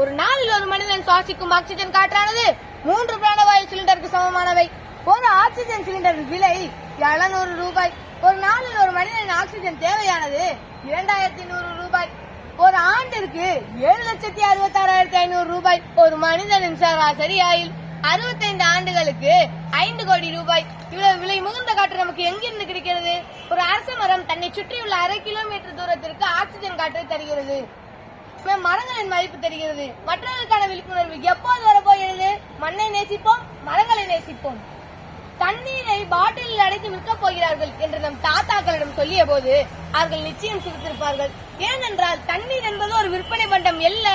ஒரு நாளில் ஒரு மனிதன் சுவாசிக்கும் ஆக்சிஜன் காற்றானது 3 பிராணவாயு சிலிண்டருக்கு சமமானவை. ஒரு ஆக்சிஜன் சிலிண்டரின் விலை 700 ரூபாய். ஒரு நாளில் ஒரு மனிதனின் ஆக்சிஜன் தேவையானது 2100 ரூபாய். ஒரு ஆண்டிற்கு 7,66,500 ரூபாய். ஒரு மனிதனின் சராசரி ஆயுள் 65 ஆண்டுகளுக்கு 5 கோடி ரூபாய். இவ்வளவு விலை மிகுந்த காற்று நமக்கு எங்கிருந்து கிடைக்கிறது? ஒரு அரச மரம் தன்னை சுற்றியுள்ள 1/2 கிலோமீட்டர் தூரத்திற்கு ஆக்சிஜன் காற்றை தருகிறது. மரங்களின் மதிப்பு தெரிகிறது. மற்றவர்களுக்கான விழிப்புணர்வு எப்போது வரப்போகிறது? மண்ணை நேசிப்போம், மரங்களை நேசிப்போம். தண்ணீரை பாட்டிலில் அடைத்து விற்கப் போகிறார்கள் என்று நம் தாத்தாக்களிடம் சொல்லிய போது அவர்கள் நிச்சயம் சிரித்திருப்பார்கள். ஏனென்றால் தண்ணீர் என்பது ஒரு விற்பனை பண்டம் அல்ல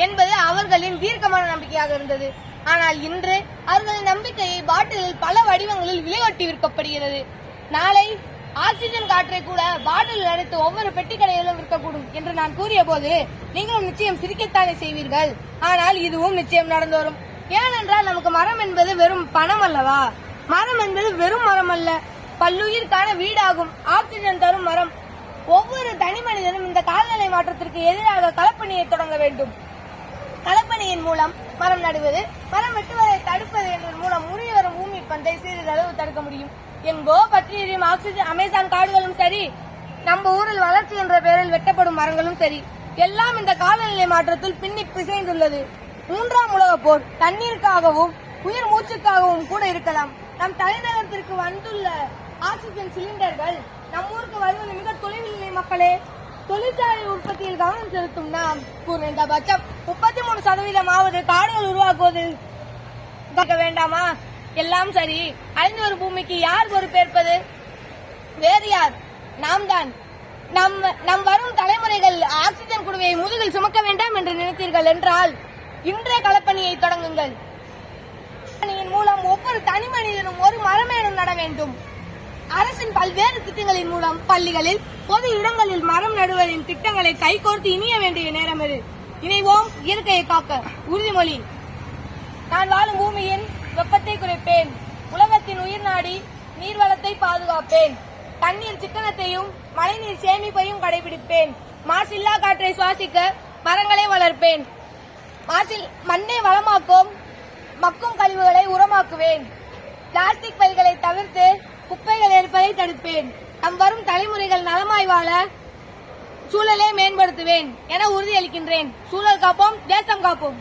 என்பது அவர்களின் தீர்க்கமான நம்பிக்கையாக இருந்தது. ஆனால் இன்று அவர்களின் நம்பிக்கையை பாட்டிலில் பல வடிவங்களில் விலையொட்டி விற்கப்படுகிறது. நாளை ஆக்சிஜன் காற்றை கூட பாட்டிலில் அடைத்து ஒவ்வொரு பெட்டி கடையிலும் விற்கக்கூடும் என்று நான் கூறிய போது நீங்களும் நிச்சயம் சிரிக்கத்தானே செய்வீர்கள். ஆனால் இதுவும் நிச்சயம் நடந்து வரும். ஏனென்றால் நமக்கு மரம் என்பது வெறும் பணம் அல்லவா? மரம் என்பது வெறும் மரம் அல்ல, பல்லுயிர்க்கான வீடாகும். ஆக்சிஜன் தரும் மரம். ஒவ்வொரு தனி மனிதனும் இந்த காலநிலை மாற்றத்திற்கு எதிராக களப்பணியை தொடங்க வேண்டும். களப்பணியின் மூலம் மரம் நடுவது, மரம் வெட்டுவதை தடுப்பது என்பதன் மூலம் உரிய வரும் பூமி பந்தை சிறிதளவு தடுக்க முடியும். எங்கோ பற்றி எரியும் ஆக்சிஜன் அமேசான் காடுகளும் சரி, நம்ம ஊரில் வளர்ச்சி என்ற பெயரில் வெட்டப்படும் மரங்களும் சரி, எல்லாம் இந்த காலநிலை மாற்றத்தில் பின்னி பிசைந்துள்ளது. 3ஆம் உலகப் போர் தண்ணீருக்காகவும் உயிர் மூச்சுக்காகவும் கூட இருக்கலாம். நம் தலைநகரத்திற்கு வந்துள்ள ஆக்சிஜன் சிலிண்டர்கள் நம் ஊருக்கு வருவது மிக தொலைவில் இல்லை மக்களே. தொழிற்சாலை உற்பத்தியில் கவனம் செலுத்தும் நாம் குறைந்தபட்சம் 33% காடுகள் உருவாக்குவதில் வேண்டாமா? எல்லாம் சரி, அழிந்து வரும் பூமிக்கு யார் பொறுப்பேற்பது? வேறு யார்? நாம் தான். நம் வரும் தலைமுறைகள் ஆக்சிஜன் குடுவையை முதுகில் சுமக்க வேண்டாம் என்று நினைத்தீர்கள் என்றால் இன்றைய களப்பணியை தொடங்குங்கள். மூலம் ஒவ்வொரு தனி மனிதனும் ஒரு மரமேனும் நட வேண்டும். அரசின் பல்வேறு திட்டங்களின் மூலம் பள்ளிகளில், பொது இடங்களில் மரம் நடுவதின் திட்டங்களை கைகோர்த்து இணைய வேண்டிய நேரம் இது. இணைவோம், இயற்கையை காக்க. உறுதிமொழி. நான் வாழும் பூமியின் வெப்பத்தை குறைப்பேன். உலகத்தின் உயிர் நாடி நீர்வளத்தை பாதுகாப்பேன். தண்ணீர் சிக்கனத்தையும் மழைநீர் சேமிப்பையும் கடைபிடிப்பேன். மாசில்லா காற்றை சுவாசிக்க மரங்களை வளர்ப்பேன். மண்ணை வளமாக்கும் மக்கும் கழிவுகளை உரமாக்குவேன். பிளாஸ்டிக் பைகளை தவிர்த்து குப்பைகள் எரிப்பதை தடுப்பேன். நம் வரும் தலைமுறைகள் நலமாய் வாழ சூழலை மேம்படுத்துவேன் என உறுதியளிக்கின்றேன். சூழல் காப்போம், தேசம் காப்போம்.